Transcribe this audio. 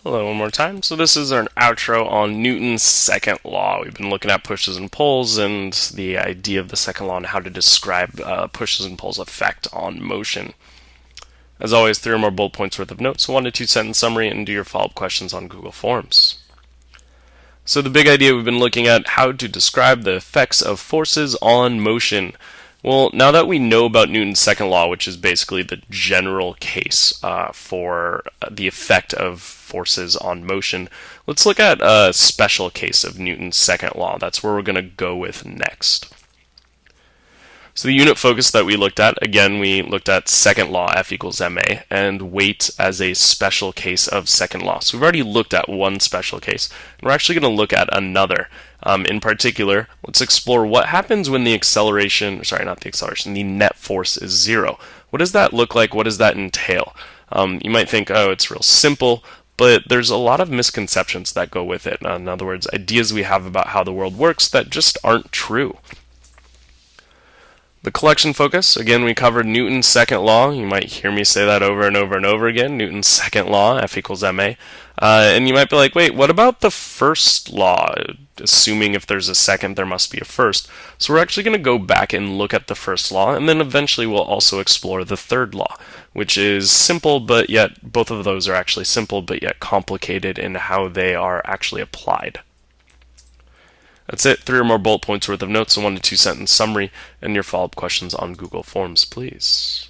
Hello one more time. So this is our outro on Newton's second law. We've been looking at pushes and pulls and the idea of the second law and how to describe pushes and pulls effect on motion. As always, 3 or more bullet points worth of notes, 1 to 2 sentence summary, and do your follow-up questions on Google Forms. So the big idea we've been looking at how to describe the effects of forces on motion. Well, now that we know about Newton's second law, which is basically the general case for the effect of forces on motion, let's look at a special case of Newton's second law. That's where we're going to go with next. So the unit focus that we looked at, again, we looked at second law, F equals ma, and weight as a special case of second law. So we've already looked at one special case, and we're actually going to look at another. In particular, let's explore what happens when the the net force is zero. What does that look like? What does that entail? You might think, oh, it's real simple, but there's a lot of misconceptions that go with it. In other words, ideas we have about how the world works that just aren't true. The collection focus, again, we covered Newton's second law. You might hear me say that over and over and over again, Newton's second law, F equals ma. And you might be like, wait, what about the first law? Assuming if there's a second, there must be a first. So we're actually going to go back and look at the first law, and then eventually we'll also explore the third law, which is simple, but yet both of those are actually simple, but yet complicated in how they are actually applied. That's it. 3 or more bullet points worth of notes, a 1 to 2 sentence summary, and your follow-up questions on Google Forms, please.